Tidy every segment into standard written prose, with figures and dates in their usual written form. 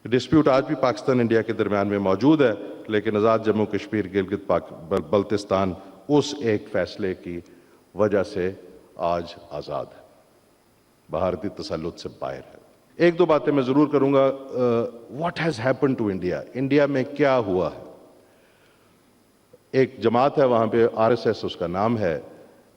Dispute आज भी Pakistan India के दरमियान में मौजूद है, लेकिन आज़ाद जम्मू कश्मीर गिलगित बल्तिस्तान उस एक फैसले की वजह से आज आज़ाद है, भारतीय तसल्लुत से बाहर है। एक दो बातें मैं ज़रूर करूँगा। What has happen to India, India में क्या हुआ है। एक जमात है वहाँ पे, आरएसएस उसका नाम है।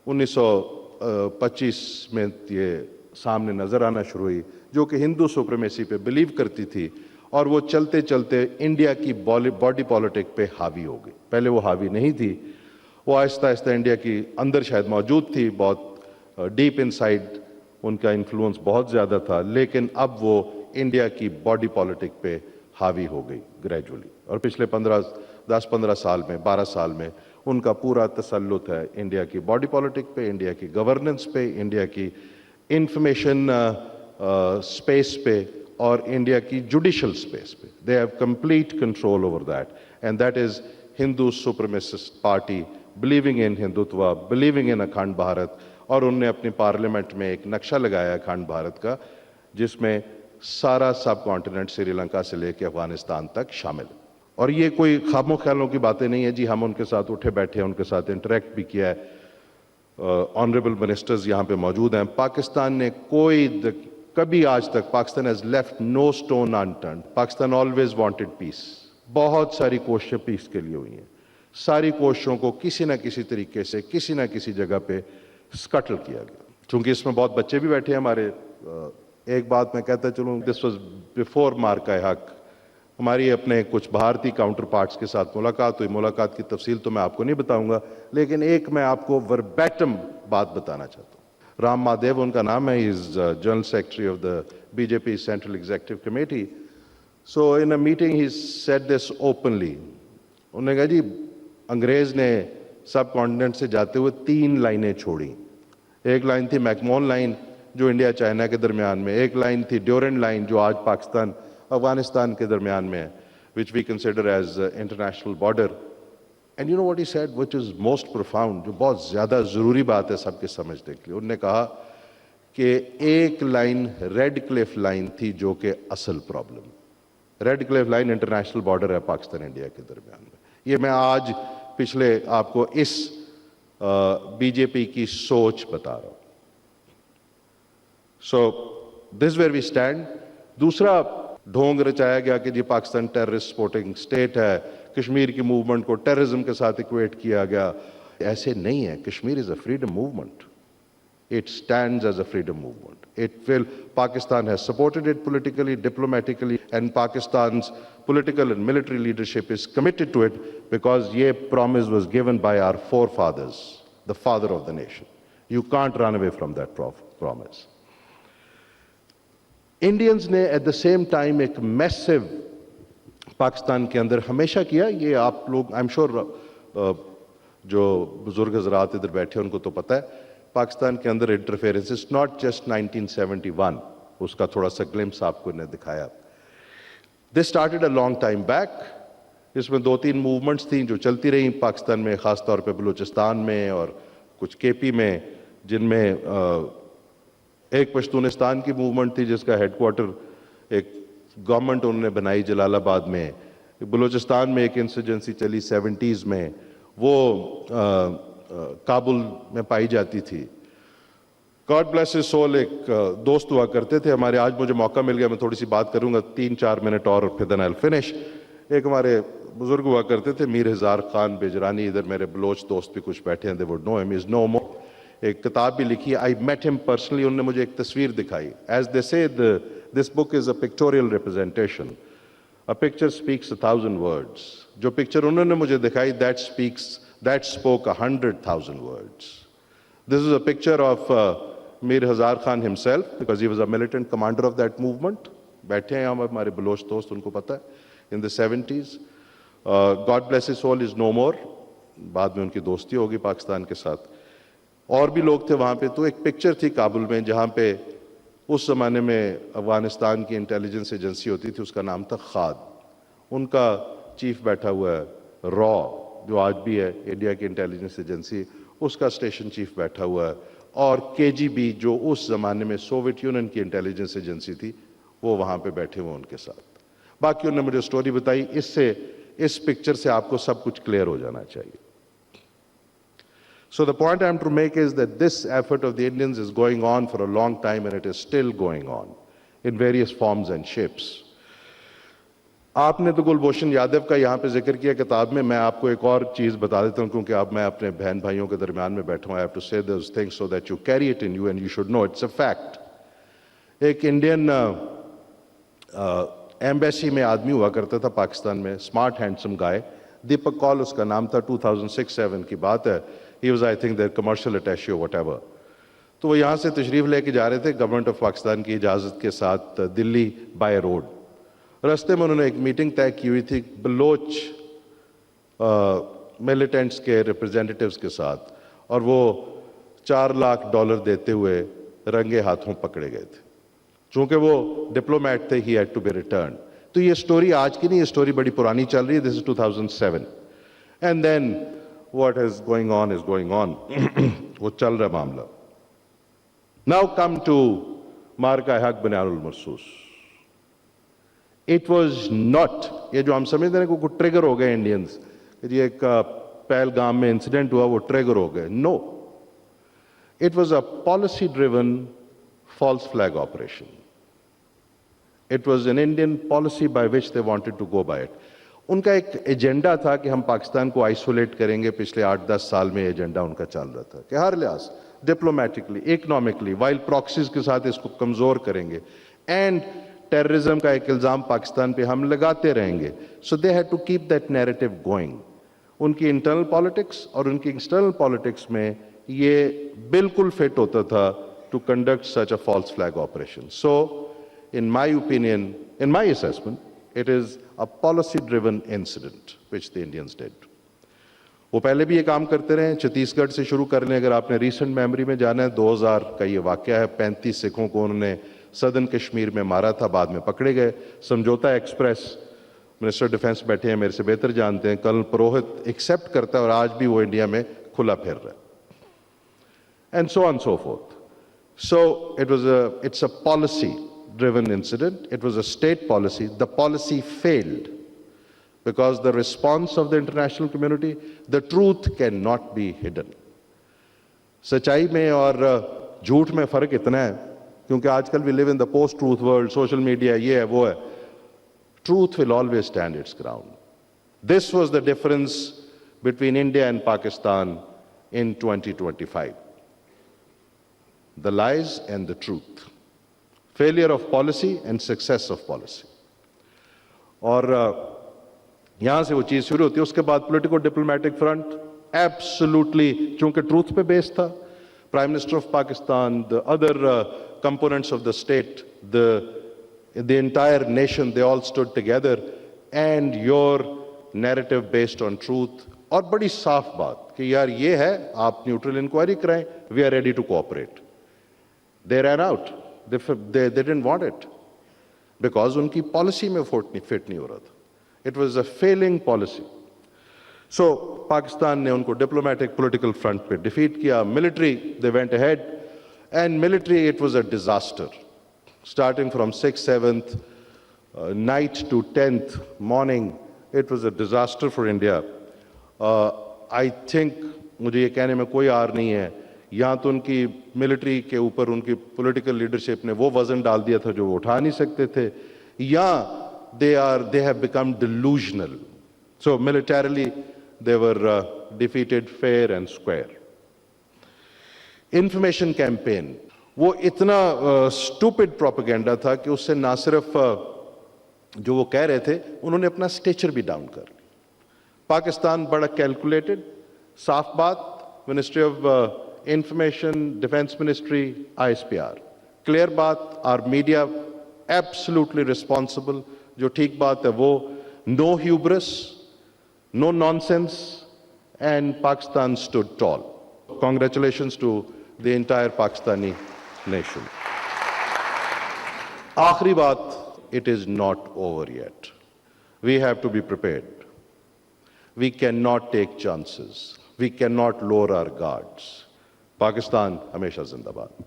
1925 में ये सामने नज़र आना शुरू हुई, जो कि हिंदू सुप्रीमेसी पे बिलीव करती थी, और वो चलते चलते इंडिया की बॉडी पॉलिटिक पे हावी हो गई। पहले वो हावी नहीं थी, वो आहिस्ता आहिस्ता इंडिया की अंदर शायद मौजूद थी, बहुत डीप इनसाइड उनका इन्फ्लुएंस बहुत ज़्यादा था, लेकिन अब वो इंडिया की बॉडी पॉलिटिक पे हावी हो गई ग्रेजुअली। और पिछले 10-15 साल में, 12 साल में उनका पूरा तसल्लुत है इंडिया की बॉडी पॉलिटिक पे, इंडिया की गवर्नेंस पे, इंडिया की इंफॉर्मेशन स्पेस पे और इंडिया की जुडिशल स्पेस पे। They have complete control over that, and that is Hindu supremacist party believing in Hindutva, believing in अखंड भारत। और उन्होंने अपनी पार्लियामेंट में एक नक्शा लगाया अखंड भारत का, जिसमें सारा सब कॉन्टिनेंट श्रीलंका से लेकर अफगानिस्तान तक शामिल है। और ये कोई ख्वाबों ख्यालों की बातें नहीं है जी, हम उनके साथ उठे बैठे हैं, उनके साथ इंटरेक्ट भी किया है। ऑनरेबल मिनिस्टर्स यहाँ पे मौजूद हैं। पाकिस्तान ने कभी आज तक, Pakistan has left no stone unturned. Pakistan always wanted peace. बहुत सारी कोशिशें पीस के लिए हुई हैं, सारी कोशिशों को किसी ना किसी तरीके से किसी ना किसी जगह पे स्कटल किया गया। चूंकि इसमें बहुत बच्चे भी बैठे हैं हमारे, एक बात मैं कहता चलूँ, दिस वाज बिफोर मार्का हक। हमारी अपने कुछ भारतीय काउंटर पार्ट्स के साथ मुलाकात हुई। मुलाकात की तफसील तो मैं आपको नहीं बताऊंगा, लेकिन एक मैं आपको वर्बैटम बात बताना चाहता हूँ। राम महादेव उनका नाम है, is general secretary of the BJP central executive committee. So in a meeting he said this openly. उन्होंने कहा जी, अंग्रेज ने सब कॉन्टिनेंट से जाते हुए 3 लाइनें छोड़ी। एक लाइन थी मैकमोहन लाइन, जो इंडिया चाइना के दरमियान में, एक लाइन थी ड्यूरेंड लाइन, जो आज पाकिस्तान अफगानिस्तान के दरमियान में है, which we consider as international border. And you know what he said, which is most profound, जो बहुत ज़्यादा ज़रूरी बात है सबके समझने के लिए। उन्होंने कहा कि एक लाइन रेड क्लिफ लाइन थी, जो कि असल problem. Red Cliff line international border है पाकिस्तान इंडिया के दरमियान में। ये मैं आज पिछले आपको इस बीजेपी की सोच बता रहा हूं। So this where we stand. दूसरा ढोंग रचाया गया कि जी पाकिस्तान टेररिस्ट सपोर्टिंग स्टेट है, कश्मीर की मूवमेंट को टेररिज्म के साथ इक्वेट किया गया। ऐसे नहीं है। Kashmir is a freedom movement, it stands as a freedom movement. Pakistan has supported it politically, diplomatically, and Pakistan's political and military leadership is committed to it, because ye promise was given by our forefathers, the father of the nation. You can't run away from that promise. Indians ने at the same time एक massive Pakistan के अंदर हमेशा किया। ये आप लोग, I am sure जो बुजुर्ग हजरात इधर बैठे हैं उनको तो पता है, पाकिस्तान के अंदर इंटरफेरेंस इज नॉट जस्ट 1971, उसका थोड़ा सा ग्लिम्स आपको इन्हें दिखाया। This started a long time back. इसमें 2-3 मूवमेंट्स थी जो चलती रही पाकिस्तान में, ख़ास तौर पे बलूचिस्तान में और कुछ केपी में, जिनमें एक पश्तूनिस्तान की मूवमेंट थी जिसका हेडक्वार्टर एक गवर्नमेंट उन्होंने बनाई जलालाबाद में। बलूचिस्तान में एक इंसर्जेंसी चली 70s में, वो काबुल में पाई जाती थी। गॉड ब्लेस हिज सोल एक दोस्त हुआ करते थे हमारे, आज मुझे मौका मिल गया, मैं थोड़ी सी बात करूंगा 3-4 मिनट और फिर देन आई विल फिनिश। एक हमारे बुजुर्ग हुआ करते थे, मीर हजार खान बेजरानी, इधर मेरे बलोच दोस्त भी कुछ बैठे हैं, they would know him, is no more. एक किताब भी लिखी, आई मेट हिम पर्सनली, उन्होंने मुझे एक तस्वीर दिखाई। एज दे से this book is a pictorial representation, a picture speaks 1,000 words. जो पिक्चर उन्होंने मुझे दिखाई, that spoke 100,000 words. This is a picture of Mir Hazar Khan himself, because he was a militant commander of that movement. बैठे हैं हम हमारे Bloch दोस्त, उनको पता है, in the 70s. God bless his soul is no more. बाद में उनकी दोस्ती होगी पाकिस्तान के साथ। और भी लोग थे वहाँ पे। तो एक पिक्चर थी काबुल में, जहाँ पे उस ज़माने में अफगानिस्तान की इंटेलिजेंस एजेंसी होती थी, उसका नाम था खाद। उनका चीफ बैठा हुआ है, रॉ जो आज भी है इंडिया की इंटेलिजेंस एजेंसी, उसका स्टेशन चीफ बैठा हुआ है, और केजीबी जो उस ज़माने में सोवियत यूनियन की इंटेलिजेंस एजेंसी थी, वो वहाँ पे बैठे हुए उनके साथ। बाकी उन्होंने मुझे स्टोरी बताई, इससे इस पिक्चर से आपको सब कुछ क्लियर हो जाना चाहिए. So the point I'm to make is that this effort of the Indians is going on for a long time and it is still going on in various forms and shapes. आपने तो कुलभूषण यादव का यहाँ पे जिक्र किया किताब में. मैं आपको एक और चीज़ बता देता हूँ, क्योंकि अब मैं अपने बहन भाइयों के दरमियान में बैठा हूँ. I have to say those things so that you carry it in you and you should know it's a fact. एक इंडियन एम्बेसी में आदमी हुआ करता था पाकिस्तान में, स्मार्ट हैंडसम गाय, दीपक कौल उसका नाम था. 2006-07 की बात है. He was, I think, their commercial attaché or whatever. तो वो यहाँ से तशरीफ लेके जा रहे थे गवर्नमेंट ऑफ पाकिस्तान की इजाज़त के साथ दिल्ली बाय रोड. रास्ते में उन्होंने एक मीटिंग तय की हुई थी बलोच मिलिटेंट्स के रिप्रेजेंटेटिव्स के साथ, और वो $4 लाख देते हुए रंगे हाथों पकड़े गए थे. चूंकि वो डिप्लोमेट थे, he had to be return. तो ये स्टोरी आज की नहीं, ये स्टोरी बड़ी पुरानी चल रही है. This is 2007. And then what is going on is going on. वो चल रहा मामला. Now come to मार्का हक बनियानुल मरसूस. It was not, ये जो हम समझते हैं को ट्रिगर हो गए इंडियंस, ये एक पहलगाम में इंसिडेंट हुआ वो ट्रिगर हो गए. No, it was a policy driven false flag operation. It was an Indian policy by which they wanted to go by it. उनका एक एजेंडा था कि हम पाकिस्तान को आइसोलेट करेंगे. पिछले 8-10 साल में एजेंडा उनका चल रहा था कि हर लिहाज डिप्लोमेटिकली, इकोनॉमिकली, वाइल प्रॉक्सीज के साथ इसको कमजोर करेंगे एंड टेररिज्म का एक इल्जाम पाकिस्तान पे हम लगाते रहेंगे. So they had to keep that narrative going. उनकी इंटरनल पॉलिटिक्स और उनकी एक्सटर्नल पॉलिटिक्स में ये बिल्कुल फिट होता था to conduct such a false flag operation. So in my opinion, in my assessment, it is a policy driven incident which the Indians did. वो पहले भी ये काम करते रहे. छत्तीसगढ़ से शुरू कर लें, अगर आपने रीसेंट मेमोरी में जाना है, 2000 का ये वाकया है. 35 सिखों को उन्होंने सदर्न कश्मीर में मारा था, बाद में पकड़े गए. समझौता एक्सप्रेस, मिनिस्टर डिफेंस बैठे हैं, मेरे से बेहतर जानते हैं, कर्नल पुरोहित एक्सेप्ट करता है और आज भी वो इंडिया में खुला फिर रहा है. And so on so fourth. So it's a policy driven incident. It was a state policy. The policy failed because the response of the international community, the truth cannot be hidden. सच्चाई में और झूठ में फर्क इतना है, क्योंकि आजकल we live in the post truth world, social media, ये है वो है. Truth will always stand its ground. This was the difference between India and Pakistan in 2025. The lies and the truth. Failure of policy and success of policy. और यहां से वो चीज शुरू होती है. उसके बाद पॉलिटिको डिप्लोमेटिक फ्रंट एब्सोल्युटली, चूंकि ट्रूथ पे बेस्ड था, prime minister of Pakistan, the other components of the state, the entire nation, they all stood together and your narrative based on truth. और बड़ी साफ बात कि यार ये है, आप न्यूट्रल इंक्वायरी कराएं, we are ready to cooperate. They ran out. They didn't want it because उनकी पॉलिसी में फिट नहीं हो रहा था. It was a failing policy. So Pakistan ने उनको डिप्लोमेटिक पॉलिटिकल फ्रंट पे डिफीट किया. Military, they went ahead, and military, it was a disaster. Starting from 6th, 7th night to 10th morning, it was a disaster for India. I think, मुझे ये कहने में कोई are नहीं है, यहाँ तो उनकी मिलिट्री के ऊपर उनकी पॉलिटिकल लीडरशिप ने वो वजन डाल दिया था जो वो उठा नहीं सकते थे. यहाँ they have become delusional. So militarily they were defeated fair and square. Information campaign, वो इतना stupid propaganda था कि उससे ना सिर्फ जो वो कह रहे थे, उन्होंने अपना स्टेचर भी डाउन कर लिया. पाकिस्तान बड़ा कैलकुलेटेड, साफ बात, ministry of Information, Defense Ministry, ISPR. Clear baat, our media absolutely responsible. जो ठीक बात है वो, no hubris, no nonsense, and Pakistan stood tall. Congratulations to the entire Pakistani nation. आखिरी बात, it is not over yet. We have to be prepared. We cannot take chances. We cannot lower our guards. Pakistan हमेशा जिंदाबाद.